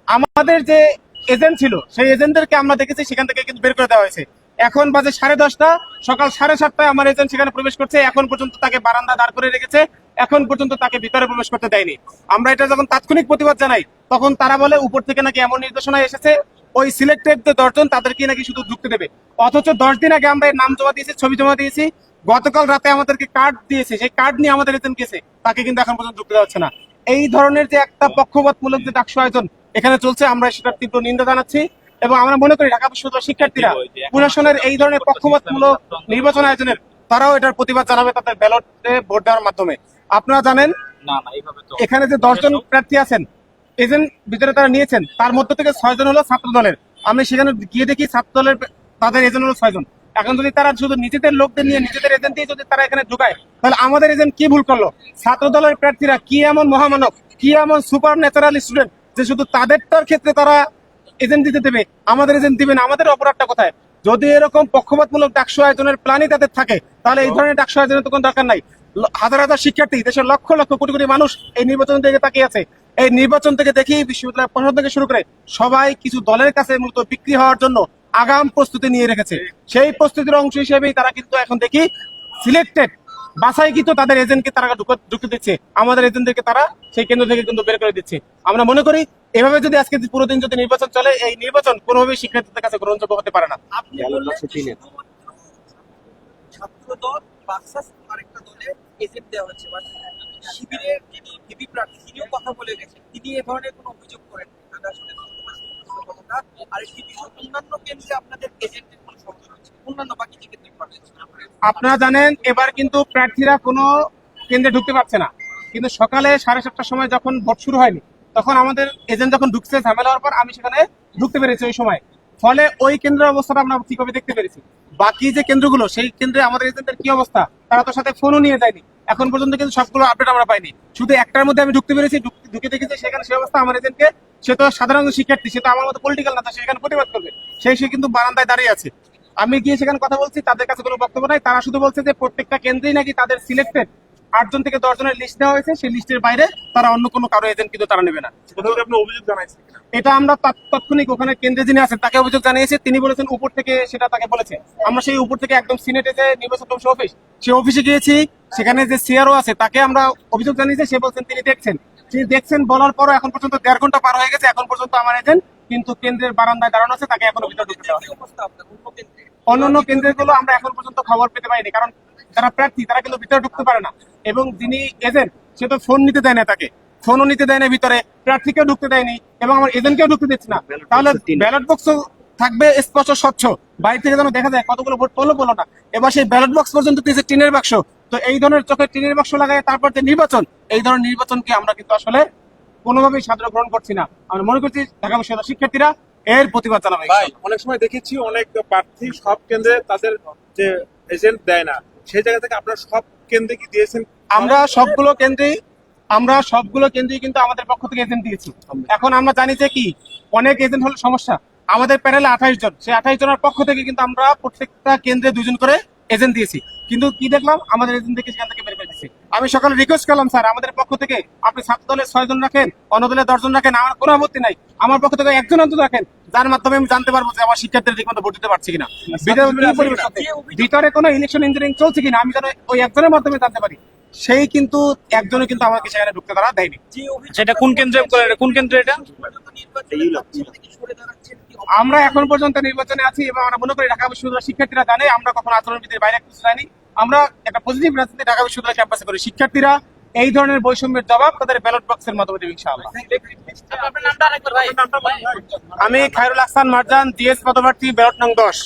আমাদের যে এজেন্ট ছিল সেই এজেন্টদেরকে আমরা দেখেছি সেখান থেকে কিন্তু বের করে দেওয়া হয়েছে। এখন বাজে 10:30, সকাল 7:30 আমার এজেন্ট সেখানে প্রবেশ করছে। এখন পর্যন্ত তাকে বারান্দা দাঁড় করে রেখেছে, এখন পর্যন্ত তাকে ভিতরে প্রবেশ করতে দেয়নি। আমরা এটা যখন তাৎক্ষণিক প্রতিবাদ জানাই তখন তারা বলে উপর থেকে নাকি এমন নির্দেশনা এসেছে ওই সিলেক্টেড যে 10 জন তাদেরকে নাকি শুধু ঢুকতে দেবে। অথচ 10 দিন আগে আমরা এর নাম জমা দিয়েছি, ছবি জমা দিয়েছি। গতকাল রাতে আমাদেরকে কার্ড দিয়েছে, সেই কার্ড নিয়ে আমাদের এজেন্ট গেছে, তাকে কিন্তু এখন পর্যন্ত ঢুকতে দেওয়া হচ্ছে না। এই ধরনের যে একটা পক্ষপাতমূলক যে ডাকসু আয়োজন এখানে চলছে, আমরা সেটার তীব্র নিন্দা জানাচ্ছি। এবং আমরা মনে করি ঢাকা বিশ্ববিদ্যালয়ের শিক্ষার্থীরা প্রশাসনের এই ধরনের পক্ষপাতমূলক নির্বাচন আয়োজনের তারাও এটার প্রতিবাদ জানাবে তাদের ব্যালটে ভোট দেওয়ার মাধ্যমে। আপনারা জানেন এখানে যে 10 জন প্রার্থী আছেন এজেন্ট ভিতরে তারা নিয়েছেন, তার মধ্য থেকে 6 জন হলো ছাত্র দলের। আমি সেখানে গিয়ে দেখি ছাত্র দলের তাদের এজেন্ট হলো 6 জন। এখন যদি তারা শুধু নিজেদের লোকদের নিয়ে নিজেদের এজেন্ট দিয়ে যদি তারা এখানে ঢুকায় তাহলে আমাদের এজেন্ট কি ভুল করলো? ছাত্র দলের প্রার্থীরা কি এমন মহামানব, কি এমন সুপার ন্যাচারাল স্টুডেন্ট যে শুধু তাদেরটার ক্ষেত্রে তারা এজেন্ট দিতে দেবে, আমাদের এজেন্ট দিবে না? আমাদের অপরাধটা কোথায়? যদি এরকম পক্ষপাতমূলক ডাকসু আয়োজনের প্ল্যানই তাদের থাকে তাহলে এই ধরনের ডাকসু আয়োজনের তো কোনো দরকার নাই। হাজার হাজার শিক্ষার্থী, দেশের লক্ষ লক্ষ কোটি কোটি মানুষ এই নির্বাচন থেকে তাকিয়ে আছে। এই নির্বাচন থেকে দেখি বিশ্ববিদ্যালয় প্রশাসন থেকে শুরু করে সবাই কিছু দলের কাছে মূলত বিক্রি হওয়ার জন্য আগাম প্রস্তুতি নিয়ে রেখেছে। সেই প্রস্তুতির অংশ হিসেবেই তারা কিন্তু এখন দেখি সিলেক্টেড বাছাইকৃত তাদের এজেন্টকে তারা ঢুকতে দিচ্ছে, আমাদের এজেন্টদেরকে তারা সেই কেন্দ্র থেকে কিন্তু বের করে দিচ্ছে। আমরা মনে করি এভাবে যদি আজকে পুরো দিন যদি নির্বাচন চলে, এই নির্বাচন কোনোভাবেই শিক্ষার্থীদের কাছে গ্রহণযোগ্য হতে পারে না। ছাত্রদল ভার্সাস আরেকটা দলে এজেন্ট দেওয়া হচ্ছে, মানে শিবিরের যিনি ভিপি প্রার্থী তিনিও কথা বলে গেছেন, তিনি এ ধরনের কোনো অভিযোগ করেন আসলে। আরেকটি বিষয়, অন্যান্য কেন্দ্রে আপনাদের এজেন্টের কোনো সমস্যা হচ্ছে, অন্যান্য বাকি যে কেন্দ্রে আপনারা জানেন এবার কিন্তু প্রার্থীরা কোনো কেন্দ্রে ঢুকতে পারছে না, কিন্তু সকালে 7:30টার সময় যখন ভোট শুরু হয়নি তখন আমাদের এজেন্ট যখন ঢুকছে ঝামেলা হওয়ার পর আমি সেখানে ঢুকতে পেরেছি ওই সময়। ফলে ওই কেন্দ্রের অবস্থাটা আমরা ঠিকভাবে দেখতে পেরেছি। বাকি যে কেন্দ্রগুলো সেই কেন্দ্রে আমাদের এজেন্টের কি অবস্থা তারা তো সাথে ফোনও নিয়ে যায়নি, এখন পর্যন্ত কিন্তু সবগুলো আপডেট আমরা পাইনি। শুধু একটার মধ্যে আমি ঢুকতে পেরেছি, ঢুকে দেখেছি সেখানে সেই অবস্থা। আমার এজেন্টকে, সে তো সাধারণ শিক্ষার্থী, সে তো আমার মতো পলিটিক্যাল না, সেখানে প্রতিবাদ করবে, সে কিন্তু বারান্দায় দাঁড়িয়ে আছে। আমি গিয়ে সেখানে কথা বলছি, তাদের কাছে কোনো বক্তব্য নাই। তারা শুধু বলছে যে প্রত্যেকটা কেন্দ্রেই নাকি তাদের সিলেক্টেড 8 জন থেকে 10 জনের লিস্ট দেওয়া হয়েছে, সেই লিস্টের বাইরে তারা অন্য কোনো কারো এজেন্ট কিন্তু তারা নেবে না। এটা আমরা তাৎক্ষণিক ওখানে কেন্দ্রে যিনি আছেন তাকে অভিযোগ জানিয়েছি, তিনি বলেছেন উপর থেকে সেটা তাকে বলেছে। আমরা সেই উপর থেকে একদম সিনেটে যে নির্বাচন কমিশন অফিস, সেই অফিসে গিয়েছি, সেখানে যে সিআরও আছে তাকে আমরা অভিযোগ জানিয়েছি। সে বলছেন তিনি দেখছেন বলার পরও এখন পর্যন্ত 1.5 ঘন্টা পার হয়ে গেছে, এখন পর্যন্ত আমার এজেন্ট কিন্তু কেন্দ্রের বারান্দায় দাঁড়ানো আছে, তাকে এখনো ভিতরে ঢুকতে দেওয়া হয়নি। অন্যান্য কেন্দ্রের গুলো আমরা এখন পর্যন্ত খবর পেতে পারিনি, কারণ যারা প্রার্থী তারা কিন্তু ভিতরে ঢুকতে পারে না, এবং যিনি এজেন্ট সে তো ফোন নিতে দেয় না, তাকে ফোনও নিতে দেয় না ভিতরে, প্রার্থীকেও ঢুকতে দেয়নি এবং আমার এজেন্টকেও ঢুকতে দিচ্ছে না। তাহলে ব্যালট বক্স থাকবে স্পষ্ট স্বচ্ছ, বাইরে থেকে যেন দেখা যায় কতগুলো ভোট পড়লো না। এবার সেই ব্যালট বক্স পর্যন্ত দিয়েছে টিনের বাক্স। তো এই ধরনের চোখে টিনের বাক্স লাগায় তারপর যে নির্বাচন, এই ধরনের নির্বাচনকে আমরা কিন্তু আসলে কোনোভাবেই সাদরে গ্রহণ করছি না। আমরা মনে করছি ঢাকা বিশ্ববিদ্যালয়ের শিক্ষার্থীরা এর প্রতিবাদ জানাবে। অনেক সময় দেখেছি অনেক প্রার্থী সব কেন্দ্রে তাদের যে এজেন্ট দেয় না, সেই জায়গা থেকে আপনারা সব কেন্দ্রে কি দিয়েছেন? আমরা সবগুলো কেন্দ্রেই কিন্তু আমাদের পক্ষ থেকে এজেন্ট দিয়েছি। এখন আমরা জানি যে কি অনেক এজেন্ট হলে সমস্যা, আমাদের প্যানেলে 28 জন, সেই 28 জনের পক্ষ থেকে কিন্তু আমরা প্রত্যেকটা কেন্দ্রে 2 জন করে এজেন্ট দিয়েছি। কিন্তু কি দেখলাম, আমাদের এজেন্ট থেকে সেখান থেকে বের করে দিচ্ছি। আমি সকালে রিকোয়েস্ট করলাম, স্যার আমাদের পক্ষ থেকে আপনি ছাত্র দলের 6 জন রাখেন, অন্য দলের 10 জন রাখেন, আমার কোনো আপত্তি নাই। আমার পক্ষ থেকে একজন অন্তত রাখেন, যার মাধ্যমে আমি জানতে পারবো যে আমার শিক্ষার্থীরা ঠিক মতো ভোট দিতে পারছে কিনা, ভিতরে কোনো ইলেকশন ইঞ্জিনিয়ারিং চলছে কিনা, আমি যেন ওই একজনের মাধ্যমে জানতে পারি। সেই কিন্তু একজনও কিন্তু আমাকে সেখানে ঢুকতে তারা দেয়নি। সেটা কোন কেন্দ্রে এটা? আমরা এখন পর্যন্ত নির্বাচনে আছি এবং আমরা মনে করি ঢাকা বিশ্ববিদ্যালয়ের শিক্ষার্থীরা জানে আমরা কখনো আচরণবিধির বাইরে কিছু জানি। আমরা একটা পজিটিভ রাজনীতি ঢাকা বিশ্ববিদ্যালয় ক্যাম্পাসে করি। শিক্ষার্থীরা এই ধরনের বৈষম্যের জবাব তাদের ব্যালট বক্সের মাধ্যমে দেবে ইনশাআল্লাহ। আমি খায়রুল আহসান মারজান, জিএস পদপ্রার্থী, ব্যালট নং 10।